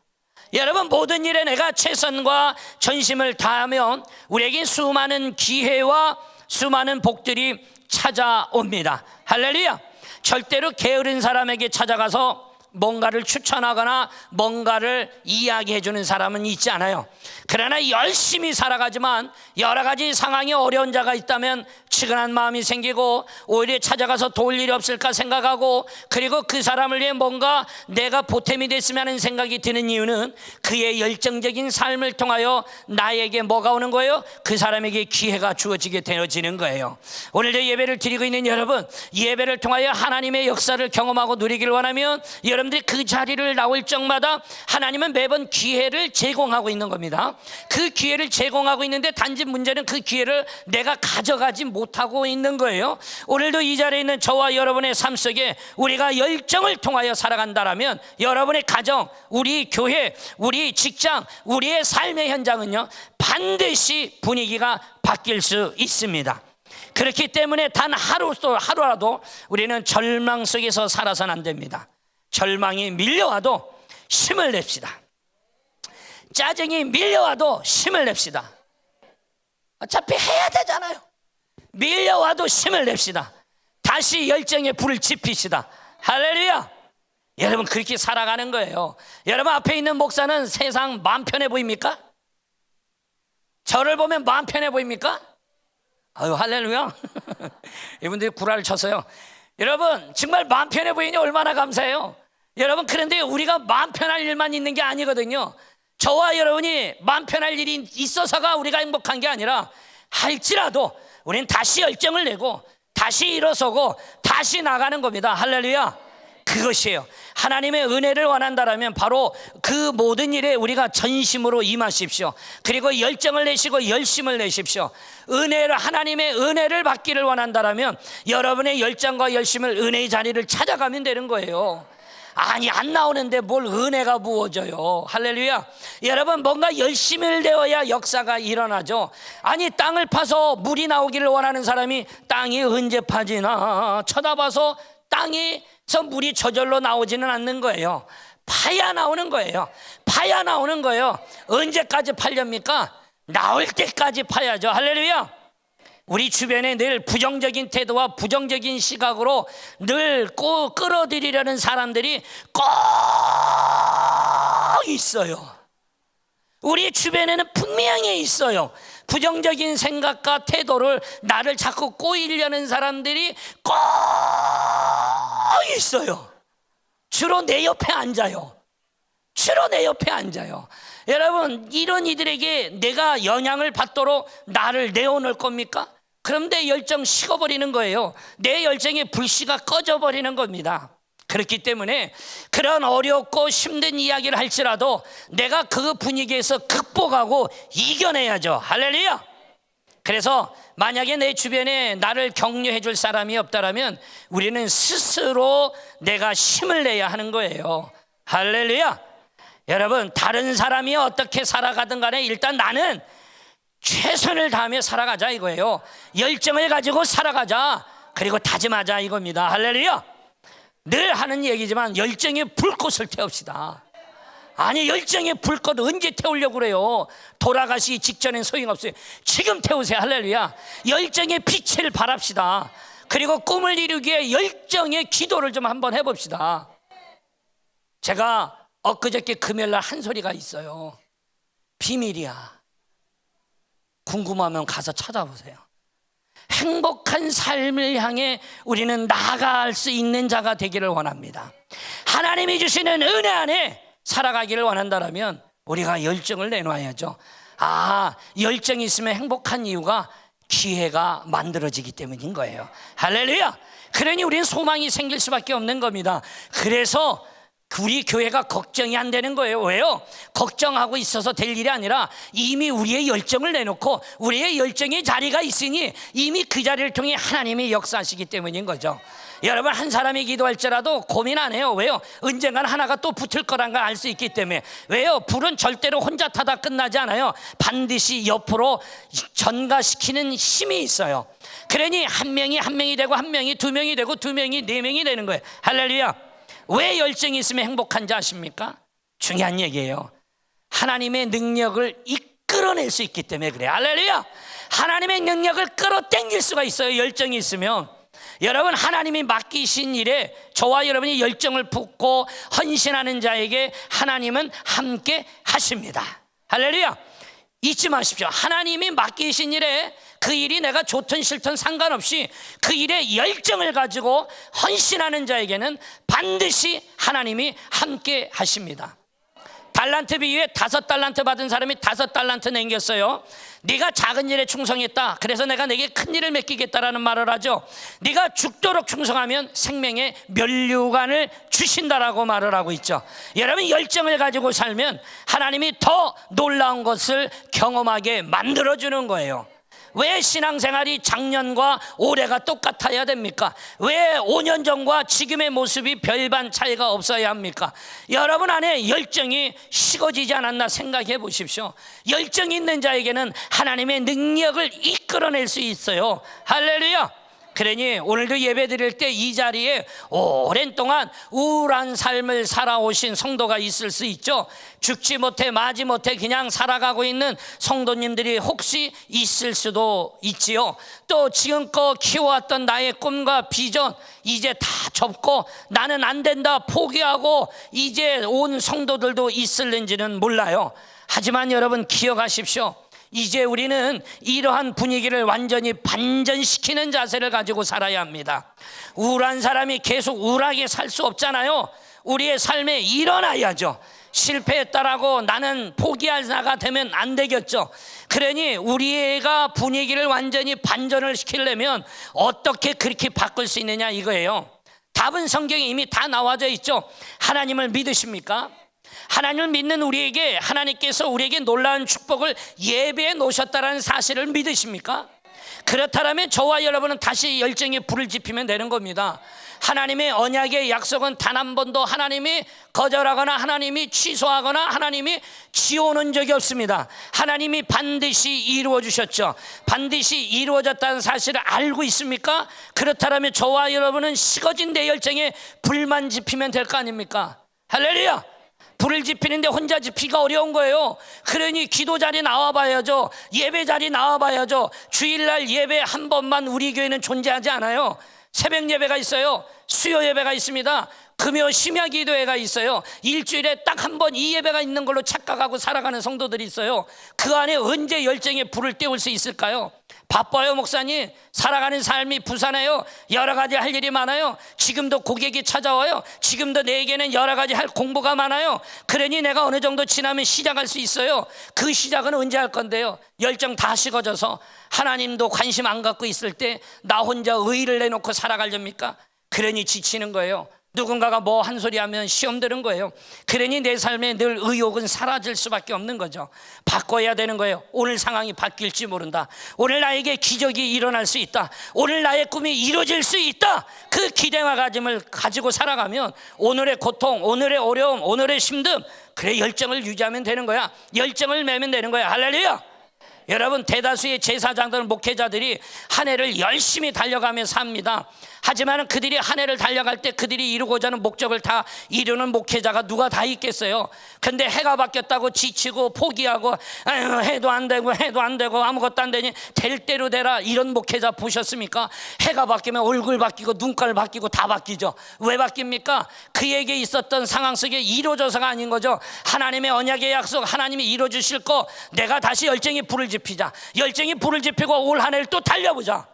여러분, 모든 일에 내가 최선과 전심을 다하면 우리에게 수많은 기회와 수많은 복들이 찾아옵니다. 할렐루야. 절대로 게으른 사람에게 찾아가서 뭔가를 추천하거나 뭔가를 이야기해 주는 사람은 있지 않아요. 그러나 열심히 살아가지만 여러 가지 상황이 어려운 자가 있다면 측은한 마음이 생기고 오히려 찾아가서 도울 일이 없을까 생각하고, 그리고 그 사람을 위해 뭔가 내가 보탬이 됐으면 하는 생각이 드는 이유는 그의 열정적인 삶을 통하여 나에게 뭐가 오는 거예요? 그 사람에게 기회가 주어지게 되어지는 거예요. 오늘도 예배를 드리고 있는 여러분, 예배를 통하여 하나님의 역사를 경험하고 누리기를 원하면 여러분 여러분들이 그 자리를 나올 적마다 하나님은 매번 기회를 제공하고 있는 겁니다. 그 기회를 제공하고 있는데 단지 문제는 그 기회를 내가 가져가지 못하고 있는 거예요. 오늘도 이 자리에 있는 저와 여러분의 삶 속에 우리가 열정을 통하여 살아간다라면 여러분의 가정, 우리 교회, 우리 직장, 우리의 삶의 현장은요 반드시 분위기가 바뀔 수 있습니다. 그렇기 때문에 단 하루라도 우리는 절망 속에서 살아서는 안 됩니다. 절망이 밀려와도 힘을 냅시다. 짜증이 밀려와도 힘을 냅시다. 어차피 해야 되잖아요. 밀려와도 힘을 냅시다. 다시 열정의 불을 지피시다. 할렐루야. 여러분 그렇게 살아가는 거예요. 여러분 앞에 있는 목사는 세상 마음 편해 보입니까? 저를 보면 마음 편해 보입니까? 아유 할렐루야. 이분들이 구라를 쳤어요. 여러분 정말 마음 편해 보이니 얼마나 감사해요. 여러분 그런데 우리가 마음 편할 일만 있는 게 아니거든요. 저와 여러분이 마음 편할 일이 있어서가 우리가 행복한 게 아니라 할지라도 우리는 다시 열정을 내고 다시 일어서고 다시 나가는 겁니다. 할렐루야. 그것이에요. 하나님의 은혜를 원한다라면 바로 그 모든 일에 우리가 전심으로 임하십시오. 그리고 열정을 내시고 열심을 내십시오. 하나님의 은혜를 받기를 원한다라면 여러분의 열정과 열심을 은혜의 자리를 찾아가면 되는 거예요. 아니 안 나오는데 뭘 은혜가 부어져요. 할렐루야. 여러분 뭔가 열심을 내어야 역사가 일어나죠. 아니 땅을 파서 물이 나오기를 원하는 사람이 땅이 언제 파지나 쳐다봐서 땅에서 물이 저절로 나오지는 않는 거예요. 파야 나오는 거예요. 파야 나오는 거예요. 언제까지 팔렵니까? 나올 때까지 파야죠. 할렐루야. 우리 주변에 늘 부정적인 태도와 부정적인 시각으로 늘 끌어들이려는 사람들이 꼭 있어요. 우리 주변에는 분명히 있어요. 부정적인 생각과 태도를 나를 자꾸 꼬이려는 사람들이 꼭 있어요. 주로 내 옆에 앉아요. 주로 내 옆에 앉아요. 여러분 이런 이들에게 내가 영향을 받도록 나를 내어놓을 겁니까? 그럼 내 열정 식어버리는 거예요. 내 열정의 불씨가 꺼져버리는 겁니다. 그렇기 때문에 그런 어렵고 힘든 이야기를 할지라도 내가 그 분위기에서 극복하고 이겨내야죠. 할렐루야. 그래서 만약에 내 주변에 나를 격려해 줄 사람이 없다라면 우리는 스스로 내가 힘을 내야 하는 거예요. 할렐루야. 여러분 다른 사람이 어떻게 살아가든 간에 일단 나는 최선을 다하며 살아가자 이거예요. 열정을 가지고 살아가자. 그리고 다짐하자 이겁니다. 할렐루야. 늘 하는 얘기지만 열정의 불꽃을 태웁시다. 아니 열정의 불꽃 언제 태우려고 그래요? 돌아가시기 직전엔 소용없어요. 지금 태우세요. 할렐루야. 열정의 빛을 발합시다. 그리고 꿈을 이루기 위해 열정의 기도를 좀 한번 해봅시다. 제가 엊그저께 금요일날 한 소리가 있어요. 비밀이야. 궁금하면 가서 찾아보세요. 행복한 삶을 향해 우리는 나아갈 수 있는 자가 되기를 원합니다. 하나님이 주시는 은혜 안에 살아가기를 원한다면 우리가 열정을 내놔야죠. 열정이 있으면 행복한 이유가 기회가 만들어지기 때문인 거예요. 할렐루야. 그러니 우리는 소망이 생길 수밖에 없는 겁니다. 그래서 우리 교회가 걱정이 안 되는 거예요. 왜요? 걱정하고 있어서 될 일이 아니라 이미 우리의 열정을 내놓고 우리의 열정의 자리가 있으니 이미 그 자리를 통해 하나님이 역사하시기 때문인 거죠. 여러분 한 사람이 기도할지라도 고민 안 해요. 왜요? 언젠간 하나가 또 붙을 거란 걸 알 수 있기 때문에. 왜요? 불은 절대로 혼자 타다 끝나지 않아요. 반드시 옆으로 전가시키는 힘이 있어요. 그러니 한 명이 되고 한 명이 두 명이 되고 두 명이 네 명이 되는 거예요. 할렐루야. 왜 열정이 있으면 행복한지 아십니까? 중요한 얘기예요. 하나님의 능력을 이끌어낼 수 있기 때문에 그래요. 할렐루야. 하나님의 능력을 끌어당길 수가 있어요. 열정이 있으면. 여러분 하나님이 맡기신 일에 저와 여러분이 열정을 붓고 헌신하는 자에게 하나님은 함께 하십니다. 할렐루야. 잊지 마십시오. 하나님이 맡기신 일에 그 일이 내가 좋든 싫든 상관없이 그 일에 열정을 가지고 헌신하는 자에게는 반드시 하나님이 함께 하십니다. 달란트 비유에 5달란트 받은 사람이 5달란트 남겼어요. 네가 작은 일에 충성했다, 그래서 내가 네게 큰 일을 맡기겠다라는 말을 하죠. 네가 죽도록 충성하면 생명의 면류관을 주신다라고 말을 하고 있죠. 여러분, 열정을 가지고 살면 하나님이 더 놀라운 것을 경험하게 만들어주는 거예요. 왜 신앙생활이 작년과 올해가 똑같아야 됩니까? 왜 5년 전과 지금의 모습이 별반 차이가 없어야 합니까? 여러분 안에 열정이 식어지지 않았나 생각해 보십시오. 열정이 있는 자에게는 하나님의 능력을 이끌어낼 수 있어요. 할렐루야. 그러니 오늘도 예배 드릴 때 이 자리에 오랜 동안 우울한 삶을 살아오신 성도가 있을 수 있죠. 죽지 못해 마지 못해 그냥 살아가고 있는 성도님들이 혹시 있을 수도 있지요. 또 지금껏 키워왔던 나의 꿈과 비전 이제 다 접고 나는 안 된다 포기하고 이제 온 성도들도 있을는지는 몰라요. 하지만 여러분 기억하십시오. 이제 우리는 이러한 분위기를 완전히 반전시키는 자세를 가지고 살아야 합니다. 우울한 사람이 계속 우울하게 살 수 없잖아요. 우리의 삶에 일어나야죠. 실패했다라고 나는 포기할 자가 되면 안 되겠죠. 그러니 우리가 분위기를 완전히 반전을 시키려면 어떻게 그렇게 바꿀 수 있느냐 이거예요. 답은 성경에 이미 다 나와져 있죠. 하나님을 믿으십니까? 하나님을 믿는 우리에게 하나님께서 우리에게 놀라운 축복을 예배해 놓으셨다는 사실을 믿으십니까? 그렇다면 저와 여러분은 다시 열정에 불을 지피면 되는 겁니다. 하나님의 언약의 약속은 단 한 번도 하나님이 거절하거나 하나님이 취소하거나 하나님이 지워놓은 적이 없습니다. 하나님이 반드시 이루어 주셨죠. 반드시 이루어졌다는 사실을 알고 있습니까? 그렇다면 저와 여러분은 식어진 내 열정에 불만 지피면 될 거 아닙니까? 할렐루야. 불을 지피는데 혼자 지피기가 어려운 거예요. 그러니 기도 자리 나와봐야죠. 예배 자리 나와봐야죠. 주일날 예배 한 번만 우리 교회는 존재하지 않아요. 새벽 예배가 있어요. 수요 예배가 있습니다. 금요 심야 기도회가 있어요. 일주일에 딱 한 번 이 예배가 있는 걸로 착각하고 살아가는 성도들이 있어요. 그 안에 언제 열정에 불을 떼울 수 있을까요? 바빠요 목사님. 살아가는 삶이 부산해요. 여러 가지 할 일이 많아요. 지금도 고객이 찾아와요. 지금도 내게는 여러 가지 할 공부가 많아요. 그러니 내가 어느 정도 지나면 시작할 수 있어요. 그 시작은 언제 할 건데요? 열정 다 식어져서 하나님도 관심 안 갖고 있을 때 나 혼자 의의를 내놓고 살아가렵니까? 그러니 지치는 거예요. 누군가가 뭐 한 소리 하면 시험 드는 거예요. 그러니 내 삶에 늘 의욕은 사라질 수밖에 없는 거죠. 바꿔야 되는 거예요. 오늘 상황이 바뀔지 모른다. 오늘 나에게 기적이 일어날 수 있다. 오늘 나의 꿈이 이루어질 수 있다. 그 기대와 가짐을 가지고 살아가면 오늘의 고통, 오늘의 어려움, 오늘의 힘듦, 그래 열정을 유지하면 되는 거야. 열정을 매면 되는 거야. 할렐루야. 여러분, 대다수의 제사장들, 목회자들이 한 해를 열심히 달려가며 삽니다. 하지만 그들이 한 해를 달려갈 때 그들이 이루고자 하는 목적을 다 이루는 목회자가 누가 다 있겠어요? 근데 해가 바뀌었다고 지치고 포기하고 해도 안 되고 아무것도 안 되니 될 대로 되라 이런 목회자 보셨습니까? 해가 바뀌면 얼굴 바뀌고 눈깔 바뀌고 다 바뀌죠. 왜 바뀝니까? 그에게 있었던 상황 속에 이루어져서가 아닌 거죠. 하나님의 언약의 약속, 하나님이 이루어주실 거, 내가 다시 열정이 불을 지피자. 열정이 불을 지피고 올 한 해를 또 달려보자.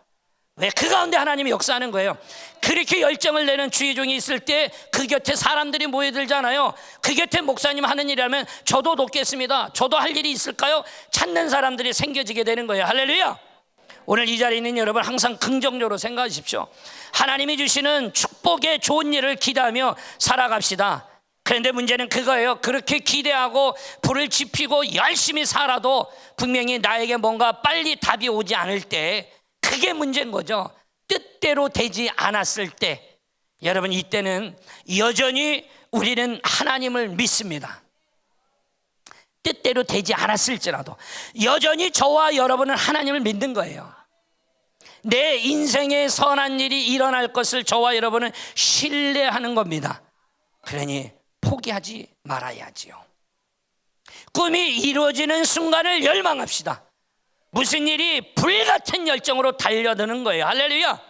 왜? 그 가운데 하나님이 역사하는 거예요. 그렇게 열정을 내는 주의 종이 있을 때 그 곁에 사람들이 모여들잖아요. 그 곁에 목사님 하는 일이라면 저도 돕겠습니다. 저도 할 일이 있을까요? 찾는 사람들이 생겨지게 되는 거예요. 할렐루야. 오늘 이 자리에 있는 여러분 항상 긍정적으로 생각하십시오. 하나님이 주시는 축복의 좋은 일을 기대하며 살아갑시다. 그런데 문제는 그거예요. 그렇게 기대하고 불을 지피고 열심히 살아도 분명히 나에게 뭔가 빨리 답이 오지 않을 때, 그게 문제인 거죠. 뜻대로 되지 않았을 때, 여러분 이때는 여전히 우리는 하나님을 믿습니다. 뜻대로 되지 않았을지라도 여전히 저와 여러분은 하나님을 믿는 거예요. 내 인생에 선한 일이 일어날 것을 저와 여러분은 신뢰하는 겁니다. 그러니 포기하지 말아야지요. 꿈이 이루어지는 순간을 열망합시다. 무슨 일이 불같은 열정으로 달려드는 거예요. 할렐루야.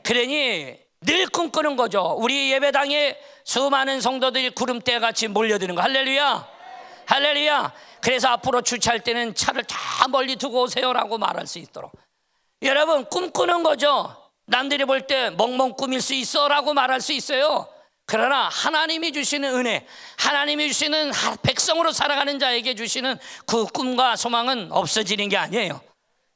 그러니 늘 꿈꾸는 거죠. 우리 예배당에 수많은 성도들이 구름대같이 몰려드는 거. 할렐루야. 할렐루야. 그래서 앞으로 주차할 때는 차를 다 멀리 두고 오세요라고 말할 수 있도록. 여러분 꿈꾸는 거죠. 남들이 볼 때 멍멍 꾸밀 수 있어 라고 말할 수 있어요. 그러나 하나님이 주시는 은혜, 하나님이 주시는 백성으로 살아가는 자에게 주시는 그 꿈과 소망은 없어지는 게 아니에요.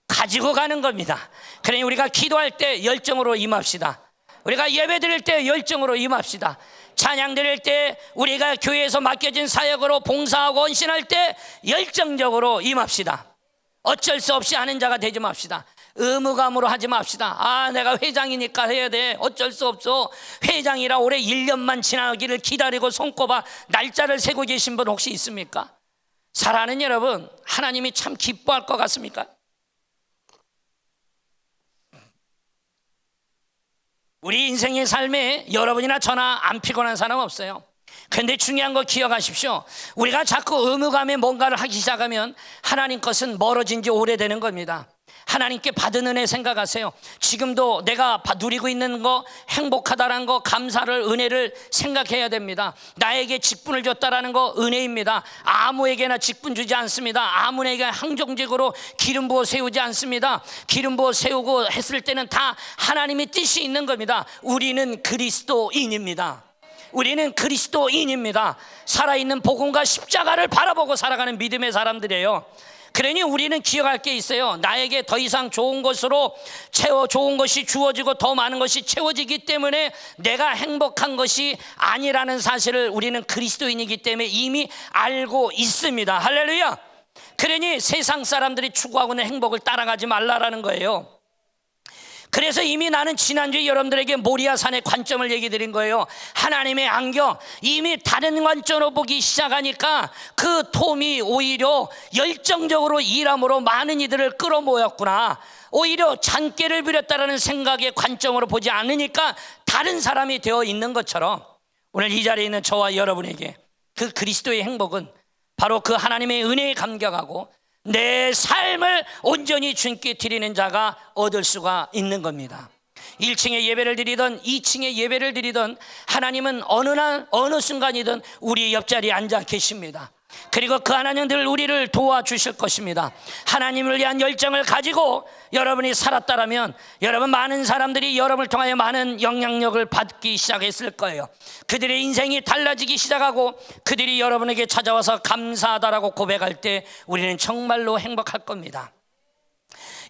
가지고 가는 겁니다. 그러니 우리가 기도할 때 열정으로 임합시다. 우리가 예배 드릴 때 열정으로 임합시다. 찬양 드릴 때, 우리가 교회에서 맡겨진 사역으로 봉사하고 헌신할 때 열정적으로 임합시다. 어쩔 수 없이 하는 자가 되지 맙시다. 의무감으로 하지 맙시다. 내가 회장이니까 해야 돼. 어쩔 수 없어. 회장이라 올해 1년만 지나기를 기다리고 손꼽아 날짜를 세고 계신 분 혹시 있습니까? 사랑하는 여러분, 하나님이 참 기뻐할 것 같습니까? 우리 인생의 삶에 여러분이나 저나 안 피곤한 사람 없어요. 그런데 중요한 거 기억하십시오. 우리가 자꾸 의무감에 뭔가를 하기 시작하면 하나님 것은 멀어진 지 오래되는 겁니다. 하나님께 받은 은혜 생각하세요. 지금도 내가 누리고 있는 거, 행복하다라는 거, 감사를, 은혜를 생각해야 됩니다. 나에게 직분을 줬다라는 거 은혜입니다. 아무에게나 직분 주지 않습니다. 아무에게 항정직으로 기름 부어 세우지 않습니다. 기름 부어 세우고 했을 때는 다 하나님의 뜻이 있는 겁니다. 우리는 그리스도인입니다. 우리는 그리스도인입니다. 살아있는 복음과 십자가를 바라보고 살아가는 믿음의 사람들이에요. 그러니 우리는 기억할 게 있어요. 나에게 더 이상 좋은 것으로 좋은 것이 주어지고 더 많은 것이 채워지기 때문에 내가 행복한 것이 아니라는 사실을 우리는 그리스도인이기 때문에 이미 알고 있습니다. 할렐루야. 그러니 세상 사람들이 추구하고 있는 행복을 따라가지 말라라는 거예요. 그래서 이미 나는 지난주에 여러분들에게 모리아산의 관점을 얘기 드린 거예요. 하나님의 안경, 이미 다른 관점으로 보기 시작하니까 그 톰이 오히려 열정적으로 일함으로 많은 이들을 끌어모였구나. 오히려 잔꾀를 부렸다라는 생각의 관점으로 보지 않으니까 다른 사람이 되어 있는 것처럼, 오늘 이 자리에 있는 저와 여러분에게 그 그리스도의 행복은 바로 그 하나님의 은혜에 감격하고 내 삶을 온전히 주님께 드리는 자가 얻을 수가 있는 겁니다. 1층에 예배를 드리던 2층에 예배를 드리던 하나님은 어느 순간이든 우리 옆자리에 앉아 계십니다. 그리고 그 하나님 늘 우리를 도와주실 것입니다. 하나님을 위한 열정을 가지고 여러분이 살았다라면 여러분, 많은 사람들이 여러분을 통하여 많은 영향력을 받기 시작했을 거예요. 그들의 인생이 달라지기 시작하고 그들이 여러분에게 찾아와서 감사하다라고 고백할 때 우리는 정말로 행복할 겁니다.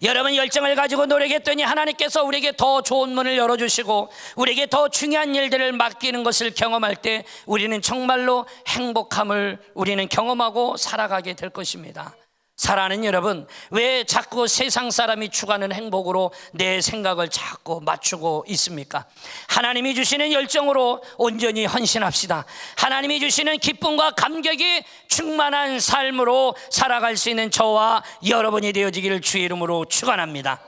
여러분 열정을 가지고 노력했더니 하나님께서 우리에게 더 좋은 문을 열어주시고 우리에게 더 중요한 일들을 맡기는 것을 경험할 때 우리는 정말로 행복함을 우리는 경험하고 살아가게 될 것입니다. 사랑하는 여러분, 왜 자꾸 세상 사람이 추구하는 행복으로 내 생각을 자꾸 맞추고 있습니까? 하나님이 주시는 열정으로 온전히 헌신합시다. 하나님이 주시는 기쁨과 감격이 충만한 삶으로 살아갈 수 있는 저와 여러분이 되어지기를 주의 이름으로 축원합니다.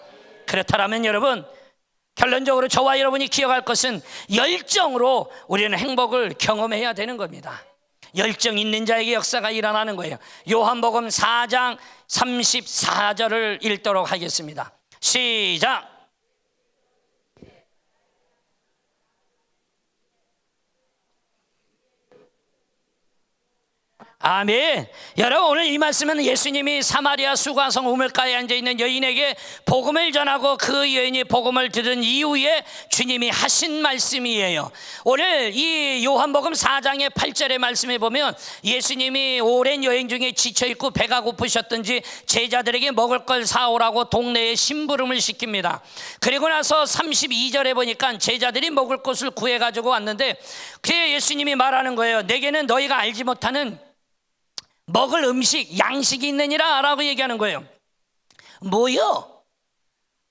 그렇다면 여러분, 결론적으로 저와 여러분이 기억할 것은 열정으로 우리는 행복을 경험해야 되는 겁니다. 열정 있는 자에게 역사가 일어나는 거예요. 요한복음 4장 34절을 읽도록 하겠습니다. 시작. 아멘. 여러분, 오늘 이 말씀은 예수님이 사마리아 수가성 우물가에 앉아있는 여인에게 복음을 전하고 그 여인이 복음을 들은 이후에 주님이 하신 말씀이에요. 오늘 이 요한복음 4장의 8절의 말씀에 보면 예수님이 오랜 여행 중에 지쳐있고 배가 고프셨던지 제자들에게 먹을 걸 사오라고 동네에 심부름을 시킵니다. 그리고 나서 32절에 보니까 제자들이 먹을 것을 구해가지고 왔는데 그에 예수님이 말하는 거예요. 내게는 너희가 알지 못하는 먹을 음식, 양식이 있느니라 라고 얘기하는 거예요. 뭐요?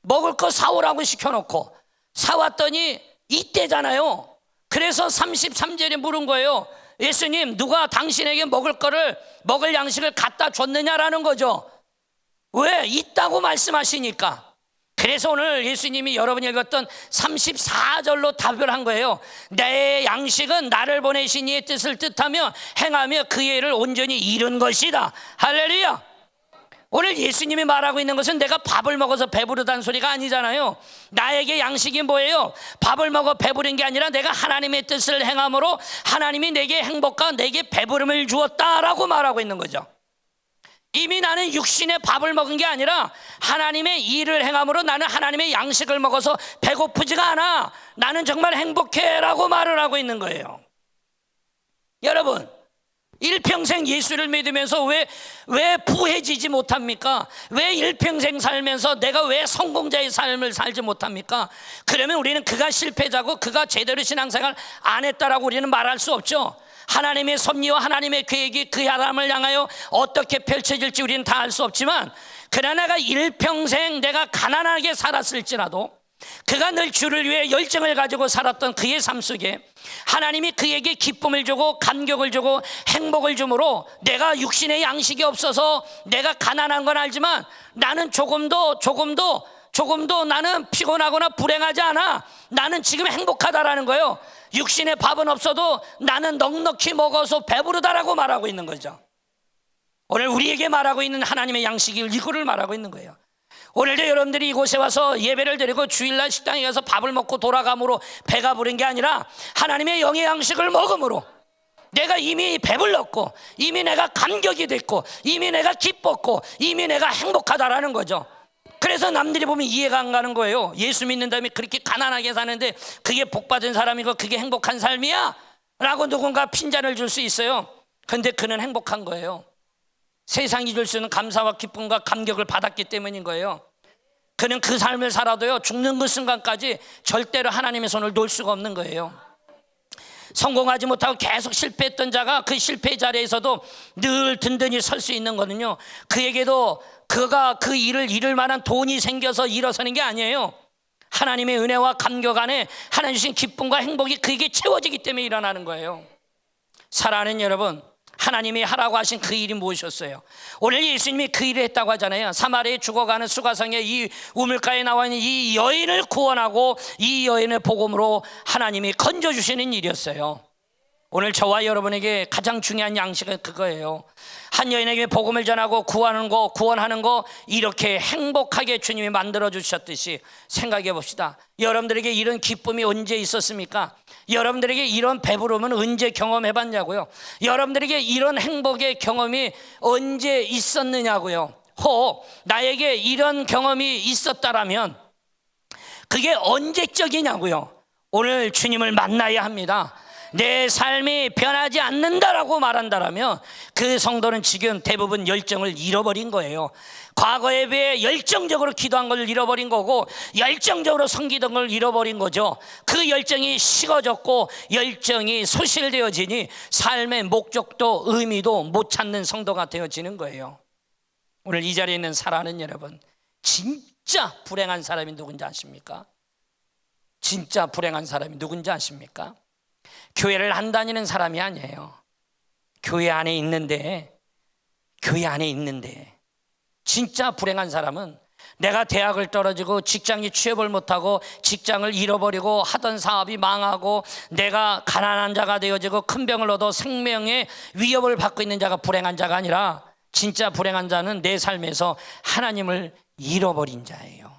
먹을 거 사오라고 시켜놓고 사왔더니 이때잖아요. 그래서 33절에 물은 거예요. 예수님, 누가 당신에게 먹을 양식을 갖다 줬느냐라는 거죠. 왜? 있다고 말씀하시니까. 그래서 오늘 예수님이 여러분이 읽었던 34절로 답을 한 거예요. 내 양식은 나를 보내신 이의 뜻을 뜻하며 행하며 그의 일을 온전히 이룬 것이다. 할렐루야. 오늘 예수님이 말하고 있는 것은 내가 밥을 먹어서 배부르다는 소리가 아니잖아요. 나에게 양식이 뭐예요? 밥을 먹어 배부른 게 아니라 내가 하나님의 뜻을 행함으로 하나님이 내게 행복과 내게 배부름을 주었다라고 말하고 있는 거죠. 이미 나는 육신의 밥을 먹은 게 아니라 하나님의 일을 행함으로 나는 하나님의 양식을 먹어서 배고프지가 않아. 나는 정말 행복해 라고 말을 하고 있는 거예요. 여러분, 일평생 예수를 믿으면서 왜 부해지지 못합니까? 왜 일평생 살면서 내가 왜 성공자의 삶을 살지 못합니까? 그러면 우리는 그가 실패자고 그가 제대로 신앙생활 안 했다라고 우리는 말할 수 없죠. 하나님의 섭리와 하나님의 계획이 그 사람을 향하여 어떻게 펼쳐질지 우리는 다 알 수 없지만, 그러나 내가 일평생 내가 가난하게 살았을지라도 그가 늘 주를 위해 열정을 가지고 살았던 그의 삶 속에 하나님이 그에게 기쁨을 주고 감격을 주고 행복을 주므로 내가 육신의 양식이 없어서 내가 가난한 건 알지만 나는 조금도 나는 피곤하거나 불행하지 않아. 나는 지금 행복하다라는 거예요. 육신의 밥은 없어도 나는 넉넉히 먹어서 배부르다라고 말하고 있는 거죠. 오늘 우리에게 말하고 있는 하나님의 양식이 이거를 말하고 있는 거예요. 오늘도 여러분들이 이곳에 와서 예배를 드리고 주일날 식당에 가서 밥을 먹고 돌아감으로 배가 부른 게 아니라 하나님의 영의 양식을 먹음으로 내가 이미 배불렀고 이미 내가 감격이 됐고 이미 내가 기뻤고 이미 내가 행복하다라는 거죠. 그래서 남들이 보면 이해가 안 가는 거예요. 예수 믿는 다음에 그렇게 가난하게 사는데 그게 복받은 사람이고 그게 행복한 삶이야? 라고 누군가 핀잔을 줄 수 있어요. 근데 그는 행복한 거예요. 세상이 줄 수 있는 감사와 기쁨과 감격을 받았기 때문인 거예요. 그는 그 삶을 살아도요, 죽는 그 순간까지 절대로 하나님의 손을 놓을 수가 없는 거예요. 성공하지 못하고 계속 실패했던 자가 그 실패 자리에서도 늘 든든히 설 수 있는 거는요, 그에게도 그가 그 일을 이룰 만한 돈이 생겨서 일어서는 게 아니에요. 하나님의 은혜와 감격 안에 하나님 주신 기쁨과 행복이 그에게 채워지기 때문에 일어나는 거예요. 사랑하는 여러분, 하나님이 하라고 하신 그 일이 무엇이었어요? 오늘 예수님이 그 일을 했다고 하잖아요. 사마리아에 죽어가는 수가성의 이 우물가에 나와 있는 이 여인을 구원하고 이 여인의 복음으로 하나님이 건져주시는 일이었어요. 오늘 저와 여러분에게 가장 중요한 양식은 그거예요. 한 여인에게 복음을 전하고 구원하는 거 이렇게 행복하게 주님이 만들어 주셨듯이 생각해 봅시다. 여러분들에게 이런 기쁨이 언제 있었습니까? 여러분들에게 이런 배부름은 언제 경험해 봤냐고요? 여러분들에게 이런 행복의 경험이 언제 있었느냐고요? 혹 나에게 이런 경험이 있었다라면 그게 언제적이냐고요? 오늘 주님을 만나야 합니다. 내 삶이 변하지 않는다라고 말한다라면 그 성도는 지금 대부분 열정을 잃어버린 거예요. 과거에 비해 열정적으로 기도한 걸 잃어버린 거고 열정적으로 섬기던 걸 잃어버린 거죠. 그 열정이 식어졌고 열정이 소실되어지니 삶의 목적도 의미도 못 찾는 성도가 되어지는 거예요. 오늘 이 자리에 있는 사랑하는 여러분, 진짜 불행한 사람이 누군지 아십니까? 진짜 불행한 사람이 누군지 아십니까? 교회를 안 다니는 사람이 아니에요. 교회 안에 있는데 진짜 불행한 사람은 내가 대학을 떨어지고 직장에 취업을 못하고 직장을 잃어버리고 하던 사업이 망하고 내가 가난한 자가 되어지고 큰 병을 얻어 생명의 위협을 받고 있는 자가 불행한 자가 아니라 진짜 불행한 자는 내 삶에서 하나님을 잃어버린 자예요.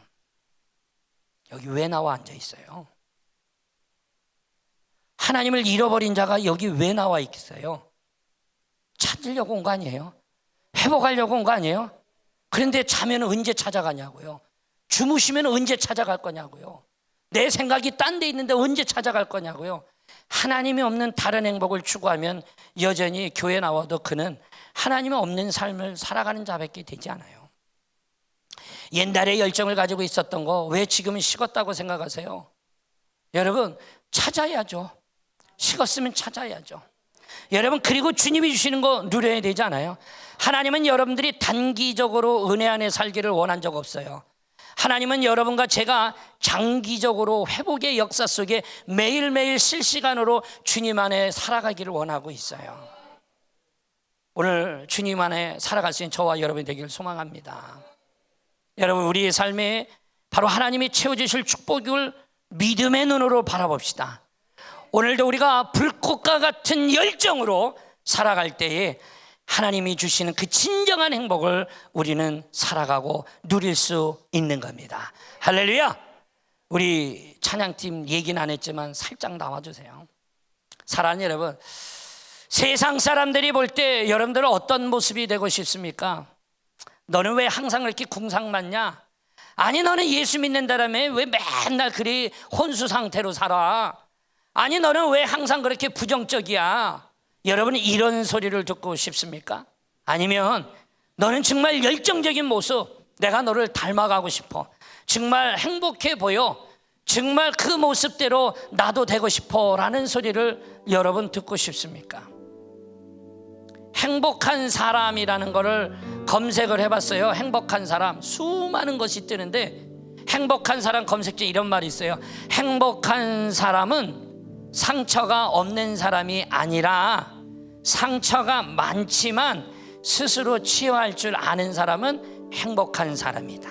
여기 왜 나와 앉아 있어요? 하나님을 잃어버린 자가 여기 왜 나와 있겠어요? 찾으려고 온 거 아니에요? 회복하려고 온 거 아니에요? 그런데 자면 언제 찾아가냐고요? 주무시면 언제 찾아갈 거냐고요? 내 생각이 딴 데 있는데 언제 찾아갈 거냐고요? 하나님이 없는 다른 행복을 추구하면 여전히 교회 나와도 그는 하나님이 없는 삶을 살아가는 자밖에 되지 않아요. 옛날에 열정을 가지고 있었던 거 왜 지금은 식었다고 생각하세요? 여러분, 찾아야죠. 식었으면 찾아야죠. 여러분, 그리고 주님이 주시는 거 누려야 되지 않아요? 하나님은 여러분들이 단기적으로 은혜 안에 살기를 원한 적 없어요. 하나님은 여러분과 제가 장기적으로 회복의 역사 속에 매일매일 실시간으로 주님 안에 살아가기를 원하고 있어요. 오늘 주님 안에 살아갈 수 있는 저와 여러분이 되기를 소망합니다. 여러분, 우리의 삶에 바로 하나님이 채워주실 축복을 믿음의 눈으로 바라봅시다. 오늘도 우리가 불꽃과 같은 열정으로 살아갈 때에 하나님이 주시는 그 진정한 행복을 우리는 살아가고 누릴 수 있는 겁니다. 할렐루야. 우리 찬양팀 얘기는 안 했지만 살짝 나와주세요. 사랑하는 여러분, 세상 사람들이 볼 때 여러분들은 어떤 모습이 되고 싶습니까? 너는 왜 항상 그렇게 궁상맞냐? 아니 너는 예수 믿는다라며 왜 맨날 그리 혼수 상태로 살아? 아니 너는 왜 항상 그렇게 부정적이야? 여러분 이런 소리를 듣고 싶습니까? 아니면 너는 정말 열정적인 모습, 내가 너를 닮아가고 싶어, 정말 행복해 보여, 정말 그 모습대로 나도 되고 싶어 라는 소리를 여러분 듣고 싶습니까? 행복한 사람이라는 거를 검색을 해봤어요. 행복한 사람, 수많은 것이 뜨는데 행복한 사람 검색지에 이런 말이 있어요. 행복한 사람은 상처가 없는 사람이 아니라 상처가 많지만 스스로 치유할 줄 아는 사람은 행복한 사람이다.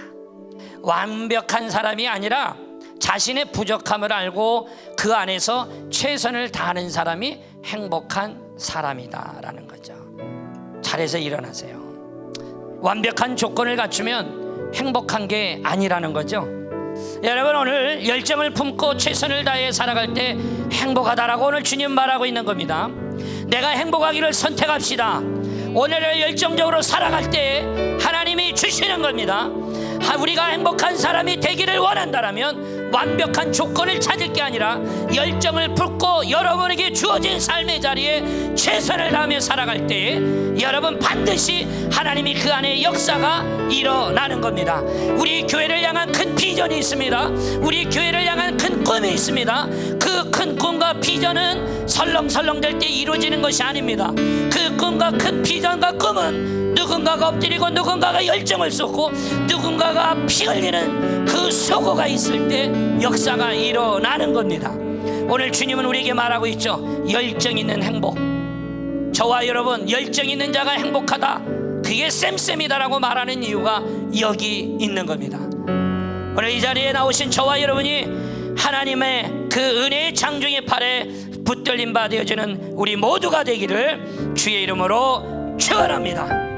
완벽한 사람이 아니라 자신의 부족함을 알고 그 안에서 최선을 다하는 사람이 행복한 사람이다라는 거죠. 잘해서 일어나세요. 완벽한 조건을 갖추면 행복한 게 아니라는 거죠. 여러분 오늘 열정을 품고 최선을 다해 살아갈 때 행복하다라고 오늘 주님 말하고 있는 겁니다. 내가 행복하기를 선택합시다. 오늘을 열정적으로 살아갈 때 하나님이 주시는 겁니다. 우리가 행복한 사람이 되기를 원한다면 완벽한 조건을 찾을 게 아니라 열정을 품고 여러분에게 주어진 삶의 자리에 최선을 다하며 살아갈 때 여러분 반드시 하나님이 그 안에 역사가 일어나는 겁니다. 우리 교회를 향한 큰 비전이 있습니다. 우리 교회를 향한 큰 꿈이 있습니다. 그 큰 꿈과 비전은 설렁설렁 될 때 이루어지는 것이 아닙니다. 그 꿈과 큰 비전과 꿈은 누군가가 엎드리고 누군가가 열정을 쏟고 누군가가 피 흘리는 그 소고가 있을 때 역사가 일어나는 겁니다. 오늘 주님은 우리에게 말하고 있죠. 열정 있는 행복. 저와 여러분 열정 있는 자가 행복하다, 그게 쌤쌤이다라고 말하는 이유가 여기 있는 겁니다. 오늘 이 자리에 나오신 저와 여러분이 하나님의 그 은혜의 장중의 팔에 붙들림 바 되어지는 우리 모두가 되기를 주의 이름으로 축원합니다.